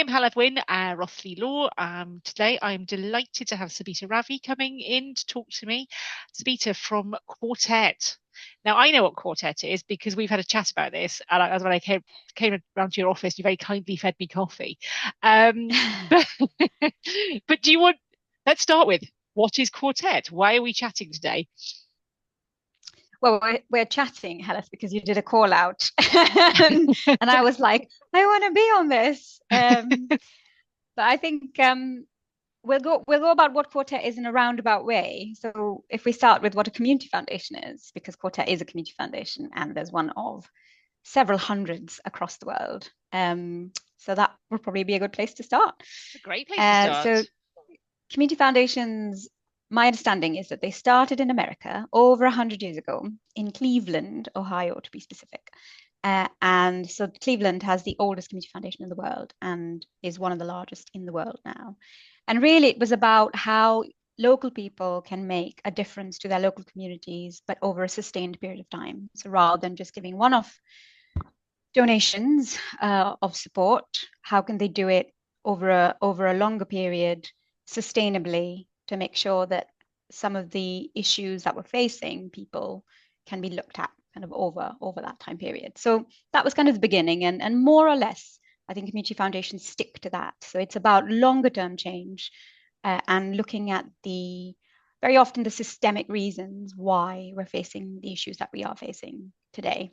I'm Heledd Rothley Law. Today I'm delighted to have Sabita Ravi coming in to talk to me. Sabita from Quartet. Now I know what Quartet is because we've had a chat about this, and when I came around to your office, you very kindly fed me coffee. But, but do you want? Let's start with what is Quartet? Why are we chatting today? Well, we're chatting, Heleth, because you did a call out, and I was like, I want to be on this. But I think we'll go about what Quartet is in a roundabout way. So if we start with what a community foundation is, because Quartet is a community foundation, and there's one of several hundreds across the world. So that would probably be a good place to start. A great place to So start. community foundations, my understanding is that they started in America over 100 years ago in Cleveland, Ohio, to be specific. And so Cleveland has the oldest community foundation in the world and is one of the largest in the world now. And really, it was about how local people can make a difference to their local communities, but over a sustained period of time. So rather than just giving one-off donations of support, how can they do it over a longer period sustainably to make sure that some of the issues that we're facing people can be looked at kind of over that time period. So that was kind of the beginning, and more or less I think community foundations stick to that. So it's about longer term change and looking at the very often the systemic reasons why we're facing the issues that we are facing today.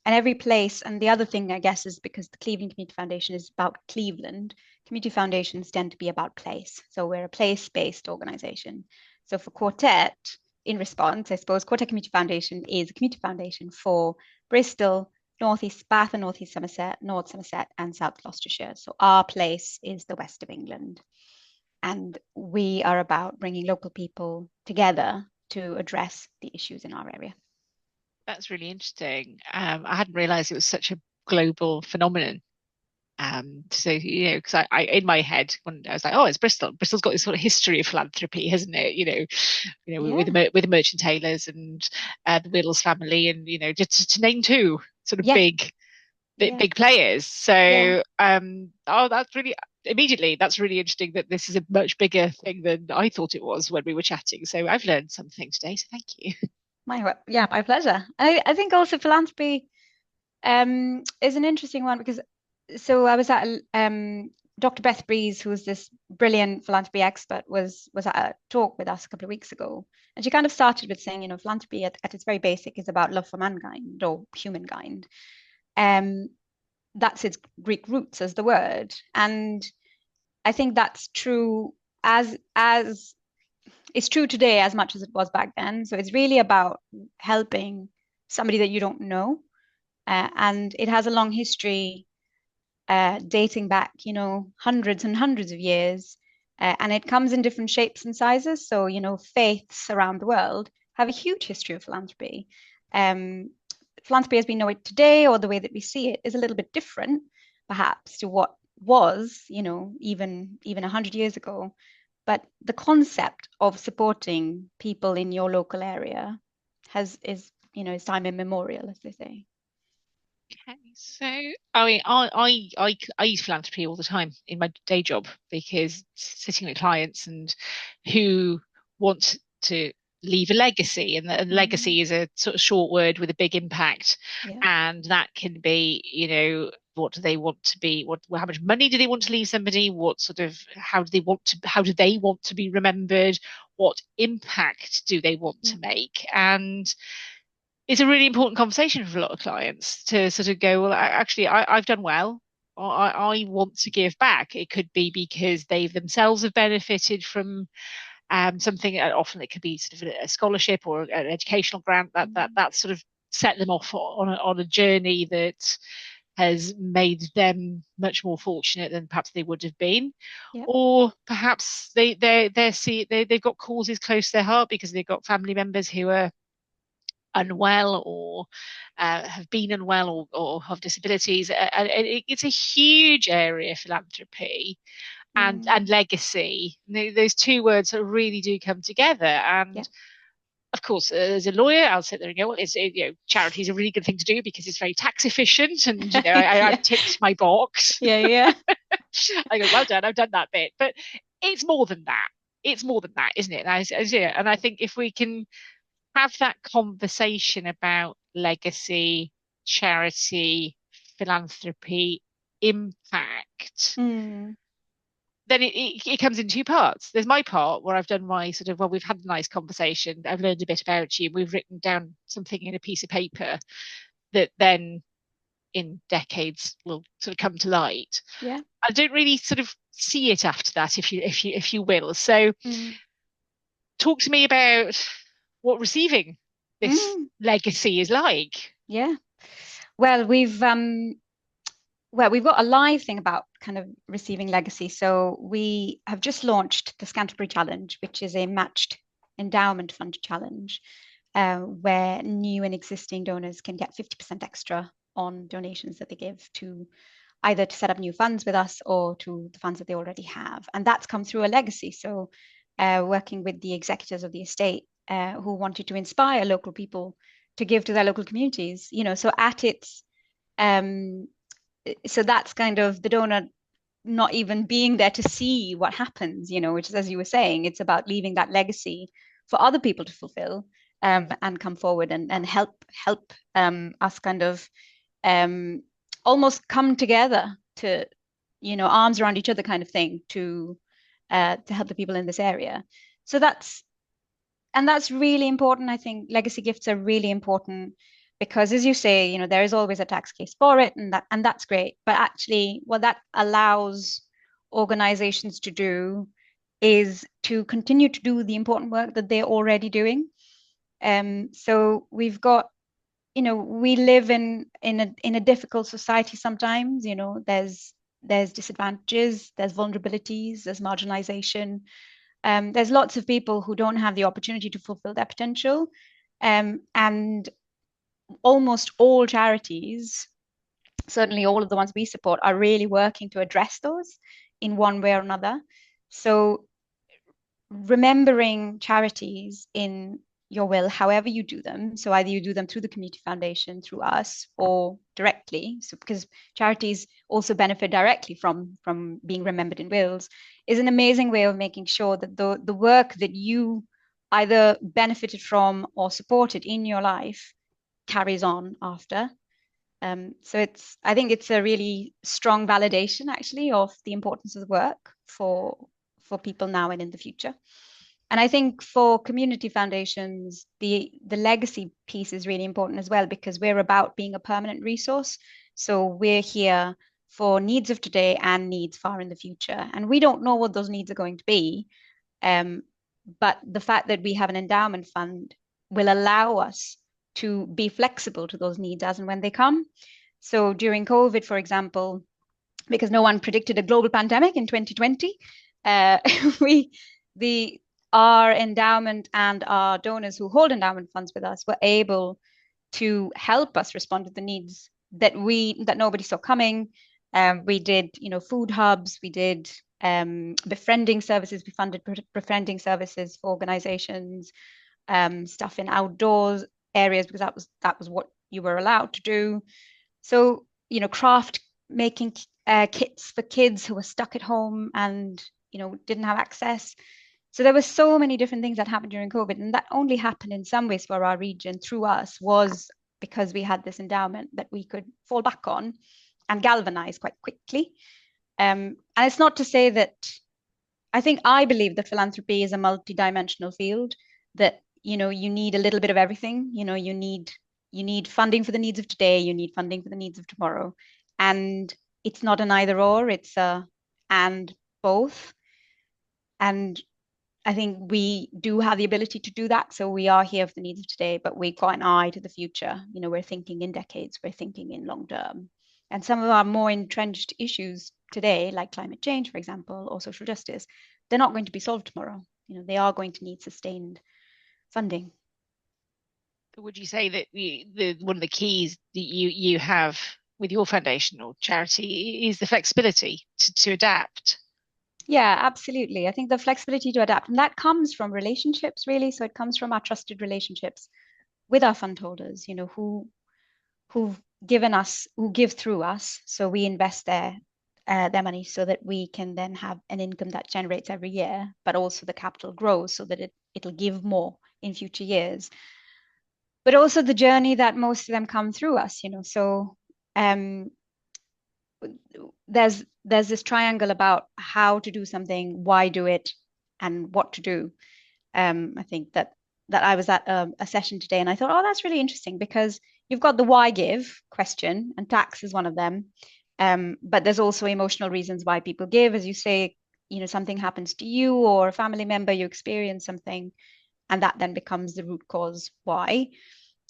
And every place, and the other thing I guess is because the Cleveland Community Foundation is about Cleveland, community foundations tend to be about place. So we're a place-based organization. So for Quartet, in response, I suppose Quartet Community Foundation is a community foundation for Bristol, Northeast Bath and Northeast Somerset, North Somerset and South Gloucestershire. So our place is the west of England. And we are about bringing local people together to address the issues in our area. That's really interesting. I hadn't realized it was such a global phenomenon. So because I in my head when I was like, oh, it's Bristol. Bristol's got this sort of history of philanthropy, hasn't it? Yeah. With the Merchant Taylors and the Wills family, and just to name two sort of Yeah. Yeah. big players. Yeah. So that's really interesting that this is a much bigger thing than I thought it was when we were chatting. So I've learned something today. So thank you. My pleasure. I think also philanthropy is an interesting one because so I was at Dr. Beth Breeze, who's this brilliant philanthropy expert, was at a talk with us a couple of weeks ago, and she kind of started with saying, philanthropy at its very basic is about love for mankind or humankind. That's its Greek roots as the word, and I think that's true as it's true today as much as it was back then. So it's really about helping somebody that you don't know. And it has a long history dating back, hundreds and hundreds of years. And it comes in different shapes and sizes. So, faiths around the world have a huge history of philanthropy. Philanthropy as we know it today, or the way that we see it, is a little bit different, perhaps, to what was, even 100 years ago. But the concept of supporting people in your local area is time immemorial, as they say. Okay, so I mean, I use philanthropy all the time in my day job because sitting with clients and who want to leave a legacy, and legacy is a sort of short word with a big impact, Yeah. and that can be, what do they want to be? How much money do they want to leave somebody? What sort of, how do they want to be remembered? What impact do they want Yeah. to make? And it's a really important conversation for a lot of clients to sort of go, well, actually, I've done well. I want to give back. It could be because they themselves have benefited from something. Often it could be sort of a scholarship or an educational grant that sort of set them off on a journey that has made them much more fortunate than perhaps they would have been. Yeah. Or perhaps they've got causes close to their heart because they've got family members who are unwell or have been unwell or have disabilities. It's a huge area of philanthropy and Yeah. legacy. Those two words that really do come together. Yeah. And of course, as a lawyer, I'll sit there and go, well, charity is a really good thing to do because it's very tax efficient, and I've Yeah. ticked my box. Yeah. Yeah. I go, well done, I've done that bit. But it's more than that. It's more than that, isn't it? Yeah, and I think if we can have that conversation about legacy, charity, philanthropy, impact, Mm, then it comes in two parts. There's my part where I've done my sort of, well, we've had a nice conversation. I've learned a bit about you. We've written down something in a piece of paper that then in decades will sort of come to light. yeah. I don't really sort of see it after that, if you will. So Mm, talk to me about what receiving this mm, legacy is like. yeah. Well, we've got a live thing about kind of receiving legacy. So we have just launched the Scanterbury Challenge, which is a matched endowment fund challenge, where new and existing donors can get 50% extra on donations that they give to either to set up new funds with us or to the funds that they already have. And that's come through a legacy. So working with the executors of the estate who wanted to inspire local people to give to their local communities, so at its um, so that's kind of the donor not even being there to see what happens, which is, as you were saying, it's about leaving that legacy for other people to fulfill, and come forward and help us kind of um, almost come together to, arms around each other kind of thing to help the people in this area. So that's really important. I think legacy gifts are really important because, as you say, there is always a tax case for it, and that's great. But actually, what that allows organizations to do is to continue to do the important work that they're already doing. So we've got, we live in a difficult society sometimes. There's disadvantages, there's vulnerabilities, there's marginalization, there's lots of people who don't have the opportunity to fulfill their potential. And almost all charities, certainly all of the ones we support, are really working to address those in one way or another. So remembering charities in your will, however you do them. So either you do them through the community foundation, through us, or directly. So because charities also benefit directly from being remembered in wills, is an amazing way of making sure that the work that you either benefited from or supported in your life carries on after. So I think it's a really strong validation actually of the importance of the work for people now and in the future. And I think for community foundations, the legacy piece is really important as well because we're about being a permanent resource. So we're here for needs of today and needs far in the future. And we don't know what those needs are going to be. Um, but the fact that we have an endowment fund will allow us to be flexible to those needs as and when they come. So during COVID, for example, because no one predicted a global pandemic in 2020, uh, we the our endowment and our donors who hold endowment funds with us were able to help us respond to the needs that nobody saw coming. We did, food hubs. We did befriending services. We funded befriending services for organizations, stuff in outdoors areas because that was what you were allowed to do. So, craft making kits for kids who were stuck at home and, didn't have access. So there were so many different things that happened during COVID, and that only happened in some ways for our region through us was because we had this endowment that we could fall back on and galvanize quite quickly. And it's not to say that I believe that philanthropy is a multi-dimensional field that, you need a little bit of everything. You need funding for the needs of today, you need funding for the needs of tomorrow. And it's not an either or, it's a and both. And I think we do have the ability to do that. So we are here for the needs of today, but we've got an eye to the future. We're thinking in decades, we're thinking in long term. And some of our more entrenched issues today, like climate change, for example, or social justice, they're not going to be solved tomorrow. They are going to need sustained funding. Would you say that the one of the keys that you have with your foundation or charity is the flexibility to adapt? Yeah, absolutely. I think the flexibility to adapt, and that comes from relationships, really. So it comes from our trusted relationships with our fund holders, who've given us, who give through us. So we invest there their money so that we can then have an income that generates every year, but also the capital grows so that it'll give more in future years. But also the journey that most of them come through us, So um, there's this triangle about how to do something, why do it, and what to do. I think that I was at a session today and I thought, oh, that's really interesting because you've got the why give question, and tax is one of them. But there's also emotional reasons why people give, as you say, something happens to you or a family member, you experience something, and that then becomes the root cause why.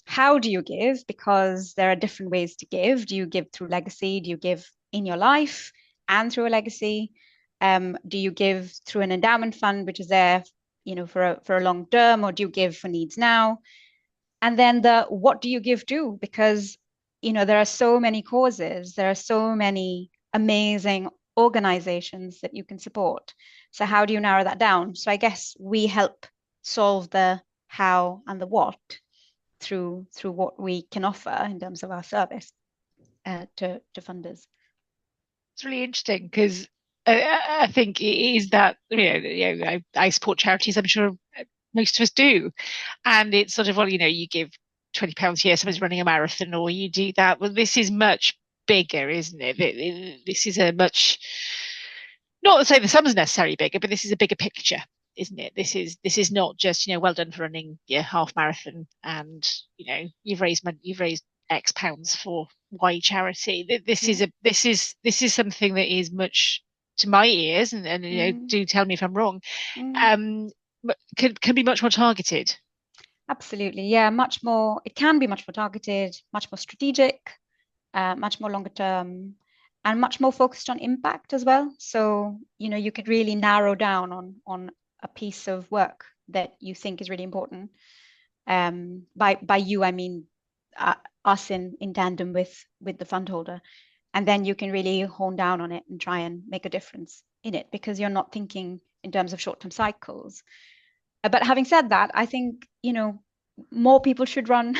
How do you give? Because there are different ways to give. Do you give through legacy? Do you give in your life and through a legacy? Do you give through an endowment fund, which is there, for a long term, or do you give for needs now? And then what do you give to? Because there are so many causes, there are so many amazing organizations that you can support. So how do you narrow that down? So I guess we help solve the how and the what through what we can offer in terms of our service to funders. It's really interesting because I think it is that I support charities. I'm sure most of us do, and it's sort of, well, you give £20 here, someone's running a marathon, or you do that. Well, this is much bigger, isn't it? This is a much, not to say the sum's necessarily bigger, but this is a bigger picture, isn't it? This is not just, well done for running your half marathon, and you've raised X pounds for Y charity. This is Yeah. a this is something that is much, to my ears, and Mm, do tell me if I'm wrong, mm. um, but can be much more targeted. Absolutely. Yeah, much more, it can be much more targeted, much more strategic, much more longer term, and much more focused on impact as well. So, you could really narrow down on a piece of work that you think is really important. By you, I mean uh, us in tandem with the fund holder. And then you can really hone down on it and try and make a difference in it because you're not thinking in terms of short-term cycles. But having said that, I think, more people should run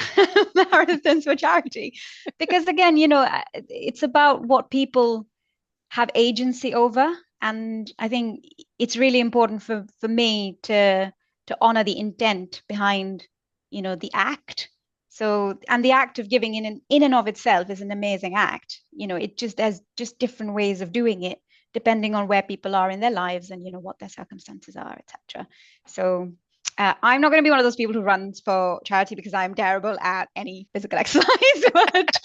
marathons for charity because again, it's about what people have agency over. And I think it's really important for me to honor the intent behind, the act. So, and the act of giving in and of itself is an amazing act. There's just different ways of doing it depending on where people are in their lives and what their circumstances are, etc. So I'm not going to be one of those people who runs for charity because I'm terrible at any physical exercise, but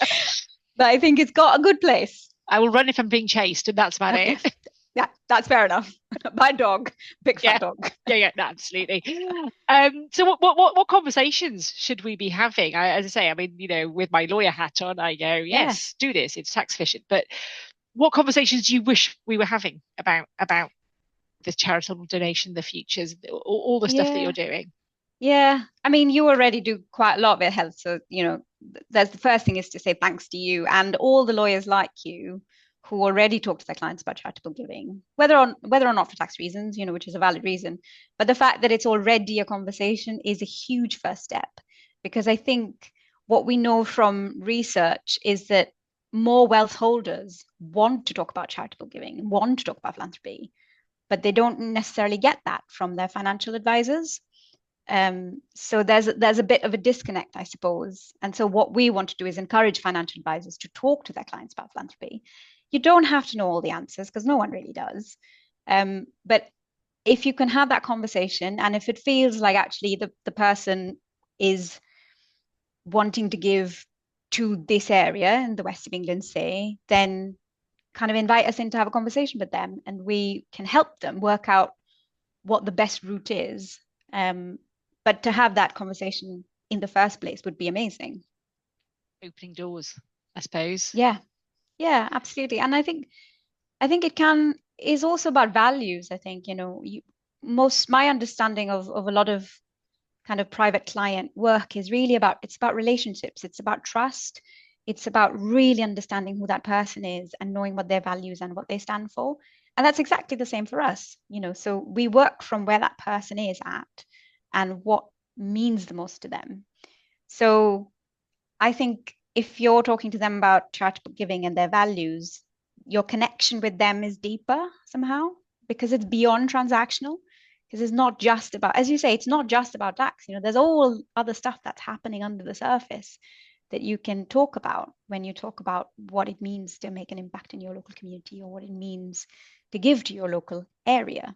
I think it's got a good place. I will run if I'm being chased, and that's about Yeah, it. yeah, that's fair enough. My dog, big Yeah, fat dog. no, absolutely. So what conversations should we be having? As I say, I mean, with my lawyer hat on, I go, Yeah, yes, do this. It's tax efficient. But what conversations do you wish we were having about the charitable donation, the futures, all the stuff that you're yeah, doing? yeah. I mean, you already do quite a lot of it, Health. So, there's the first thing is to say thanks to you and all the lawyers like you who already talk to their clients about charitable giving, whether or not for tax reasons, which is a valid reason. But the fact that it's already a conversation is a huge first step because I think what we know from research is that more wealth holders want to talk about charitable giving, want to talk about philanthropy, but they don't necessarily get that from their financial advisors. So there's a bit of a disconnect, I suppose. And so what we want to do is encourage financial advisors to talk to their clients about philanthropy. You don't have to know all the answers because no one really does. But if you can have that conversation, and if it feels like actually the person is wanting to give to this area in the west of England, say, then kind of invite us in to have a conversation with them, and we can help them work out what the best route is. But to have that conversation in the first place would be amazing. Opening doors, I suppose. Yeah, yeah, absolutely. And I think it can is also about values. I think, most my understanding of a lot of kind of private client work is really it's about relationships. It's about trust. It's about really understanding who that person is and knowing what their values and what they stand for. And that's exactly the same for us, So we work from where that person is at and what means the most to them. So I think if you're talking to them about charitable giving and their values, your connection with them is deeper somehow because it's beyond transactional. Because it's not just about, as you say, it's not just about tax. There's all other stuff that's happening under the surface that you can talk about when you talk about what it means to make an impact in your local community or what it means to give to your local area.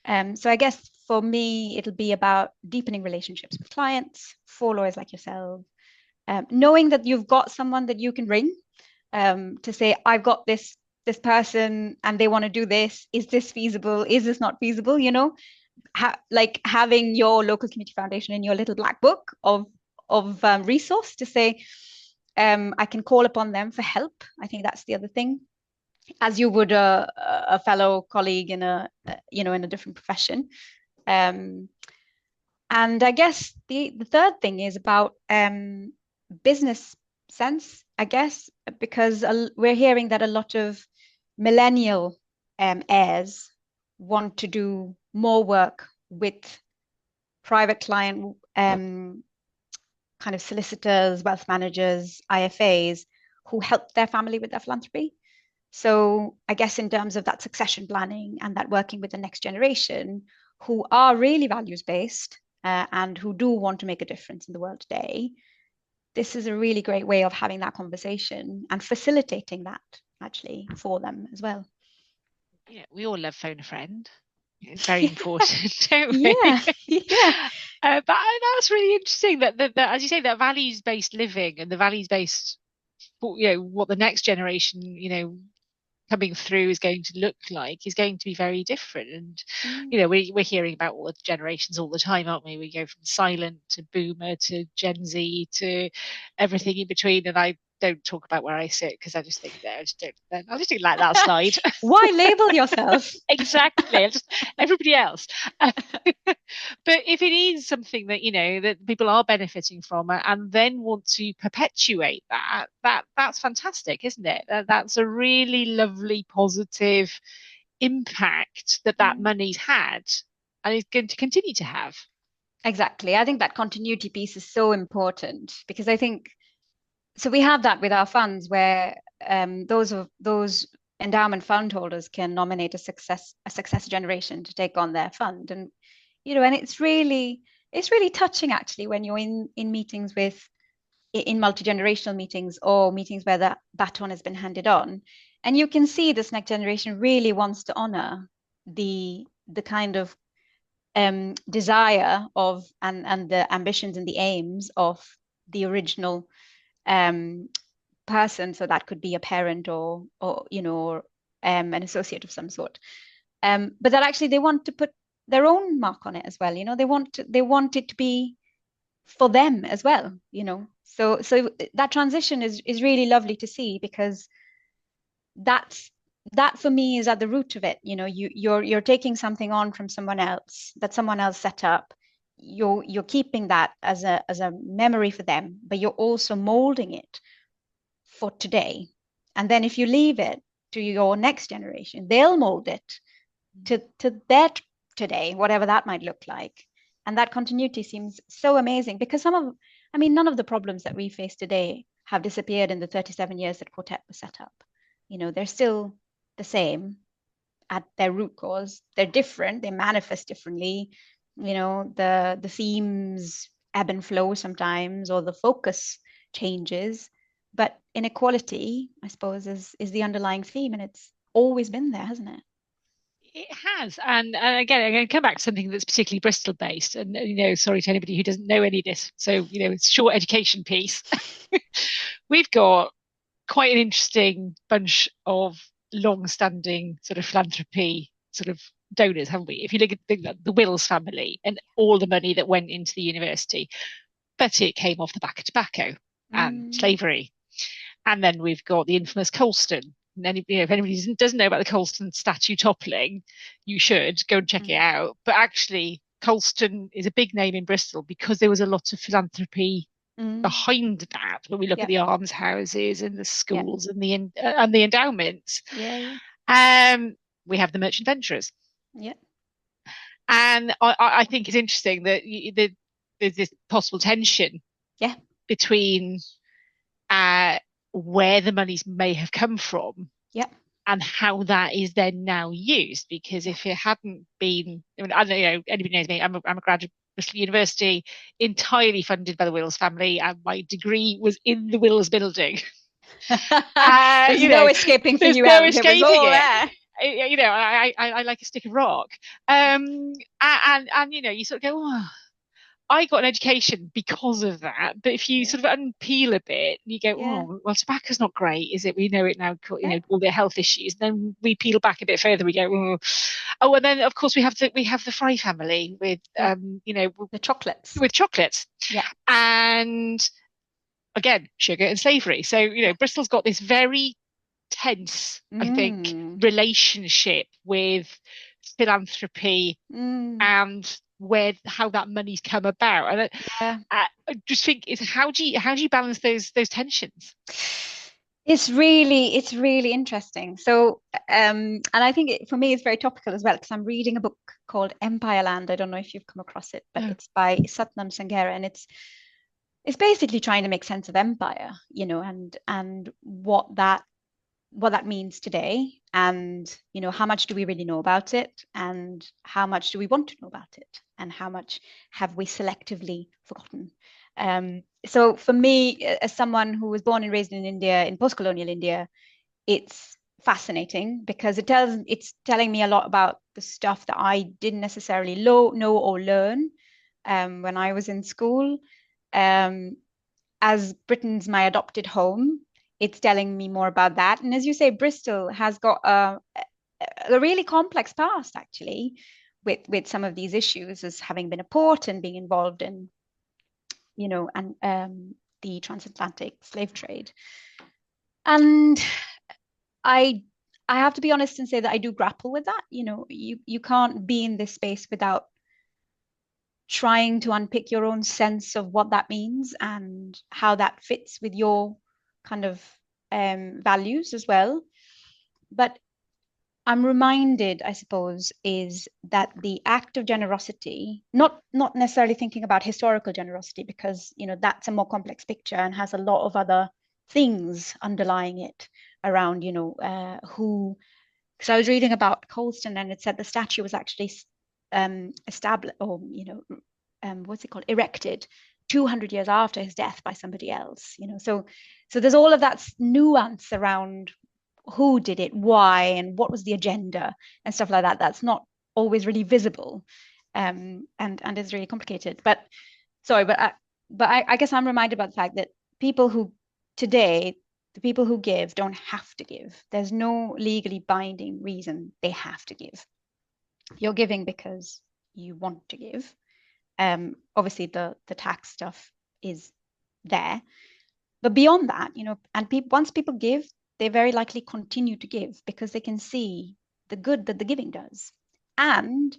So I guess for me, it'll be about deepening relationships with clients, for lawyers like yourself, knowing that you've got someone that you can ring to say, I've got this person and they want to do this. Is this feasible? Is this not feasible? Like having your local community foundation in your little black book of resource to say, I can call upon them for help. I think that's the other thing, as you would a fellow colleague in a different profession. Um, and I guess the third thing is about business sense, I guess, because we're hearing that a lot of millennial heirs want to do more work with private client kind of solicitors, wealth managers, IFAs who help their family with their philanthropy. So I guess in terms of that succession planning and that working with the next generation who are really values based and who do want to make a difference in the world today, this is a really great way of having that conversation and facilitating that actually for them as well. Yeah, we all love phone a friend. It's very important, don't we? Yeah, yeah. But that's really interesting that, as you say, that values-based living and the values-based, what the next generation, coming through is going to look like is going to be very different. And we're hearing about all the generations all the time, aren't we? We go from silent to boomer to Gen Z to everything in between. And I don't talk about where I sit because I just think that I just don't let that slide. Why label yourself? Exactly. Everybody else. But if it is something that that people are benefiting from and then want to perpetuate that's fantastic, isn't it? That's a really lovely positive impact that money's had and is going to continue to have. Exactly. I think that continuity piece is so important because I think so. We have that with our funds where those endowment fund holders can nominate a successor generation to take on their fund, and it's really touching actually when you're in meetings in multi-generational meetings or meetings where that baton has been handed on, and you can see this next generation really wants to honor the kind of desire of and the ambitions and the aims of the original um, person. So that could be a parent or an associate of some sort. But that actually they want to put their own mark on it as well. They want it to be for them as well. So that transition is really lovely to see because that's that for me is at the root of it. You're taking something on from someone else that someone else set up. You're keeping that as a memory for them, but you're also molding it for today. And then if you leave it to your next generation, they'll mold it to their today, whatever that might look like. And that continuity seems so amazing because none of the problems that we face today have disappeared in the 37 years that Quartet was set up. They're still the same at their root cause. They're different, they manifest differently. The themes ebb and flow sometimes, or the focus changes. But inequality, I suppose, is the underlying theme, and it's always been there, hasn't it? It has, and again, I'm going to come back to something that's particularly Bristol based, and sorry to anybody who doesn't know any of this. So it's a short education piece. We've got quite an interesting bunch of long-standing sort of philanthropy sort of donors, haven't we? If you look at the Wills family and all the money that went into the university, but it came off the back of tobacco and slavery. And then we've got the infamous Colston. And if anybody doesn't know about the Colston statue toppling, you should go and check it out. But actually, Colston is a big name in Bristol because there was a lot of philanthropy behind that. When we look at the almshouses and the schools and the endowments, we have the merchant venturers. Yeah. And I think it's interesting that there's this possible tension between where the monies may have come from and how that is then now used. Because Yeah. if it hadn't been, I mean, I don't know, anybody knows me, I'm a graduate of Bristol University, entirely funded by the Wills family, and my degree was in the Wills building. There's You no know, escaping for there's you no out. It was escaping all it. there. I like a stick of rock. And you sort of go, oh, I got an education because of that. But if you Yeah. sort of unpeel a bit, you go, Yeah. oh, well, tobacco's not great, is it? We know it now, Yeah. all the health issues. Then we peel back a bit further, we go, oh, and then of course we have the Fry family with, Yeah. The chocolates. with chocolates, Yeah. and again, sugar and savory. So, Yeah. Bristol's got this very tense, I think, Mm. relationship with philanthropy Mm. and where how that money's come about. And Yeah. I just think it's how do you balance those tensions? It's really interesting. So, and I think for me, it's very topical as well because I'm reading a book called Empire Land. I don't know if you've come across it, but No. it's by Satnam Sanghera, and it's basically trying to make sense of empire, and what that means today, and how much do we really know about it, and how much do we want to know about it, and how much have we selectively forgotten. So for me, as someone who was born and raised in India, in post-colonial India, it's fascinating because it's telling me a lot about the stuff that I didn't necessarily know or learn when I was in school. Um, as Britain's my adopted home, it's telling me more about that. And as you say, Bristol has got a really complex past actually with some of these issues as having been a port and being involved in, and the transatlantic slave trade. And I I have to be honest and say that I do grapple with that. You can't be in this space without trying to unpick your own sense of what that means and how that fits with your kind of values as well. But I'm reminded, I suppose, is that the act of generosity, not necessarily thinking about historical generosity, because that's a more complex picture and has a lot of other things underlying it around, who. Because I was reading about Colston and it said the statue was actually established, or what's it called, erected 200 years after his death by somebody else. So there's all of that nuance around who did it, why, and what was the agenda and stuff like that. That's not always really visible, and is really complicated. But sorry, but I guess I'm reminded about the fact that people who today, the people who give don't have to give. There's no legally binding reason they have to give. You're giving because you want to give. Obviously, the tax stuff is there, but beyond that, and once people give, they very likely continue to give because they can see the good that the giving does. And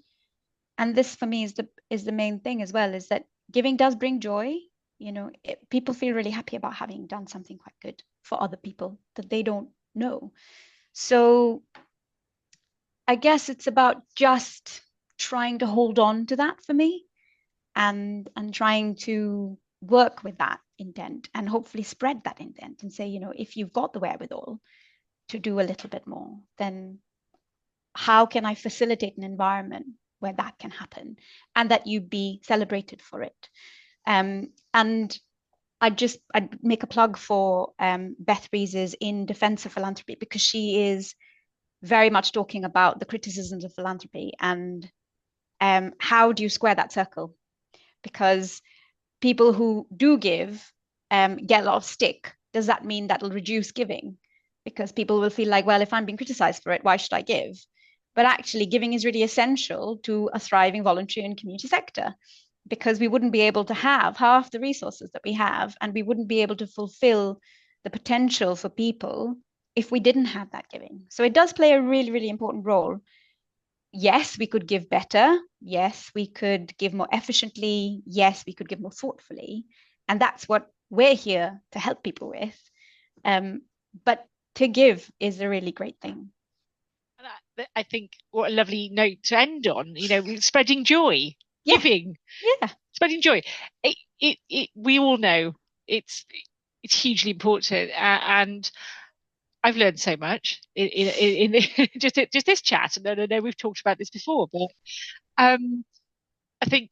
this for me is the main thing as well, is that giving does bring joy. People feel really happy about having done something quite good for other people that they don't know. So I guess it's about just trying to hold on to that for me, and trying to work with that intent and hopefully spread that intent and say, if you've got the wherewithal to do a little bit more, then how can I facilitate an environment where that can happen and that you be celebrated for it? And I'd make a plug for Beth Rees's In Defense of Philanthropy, because she is very much talking about the criticisms of philanthropy and how do you square that circle? Because people who do give get a lot of stick. Does that mean that'll reduce giving? Because people will feel like, well, if I'm being criticized for it, why should I give? But actually, giving is really essential to a thriving voluntary and community sector, because we wouldn't be able to have half the resources that we have, and we wouldn't be able to fulfill the potential for people if we didn't have that giving. So it does play a really, really important role. Yes, we could give better. Yes, we could give more efficiently. Yes, we could give more thoughtfully. And that's what we're here to help people with. But to give is a really great thing. I think what a lovely note to end on. Spreading joy, Yeah, giving, yeah, spreading joy. We all know it's it's hugely important, and I've learned so much in just this chat. And I know we've talked about this before, but um, I think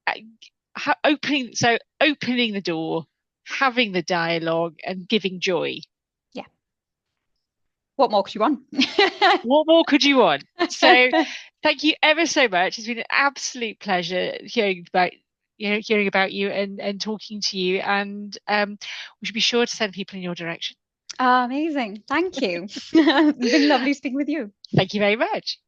uh, opening the door, having the dialogue, and giving joy. Yeah. What more could you want? What more could you want? So, thank you ever so much. It's been an absolute pleasure hearing about you and talking to you. And we should be sure to send people in your direction. Amazing. Thank you. It's been lovely speaking with you. Thank you very much.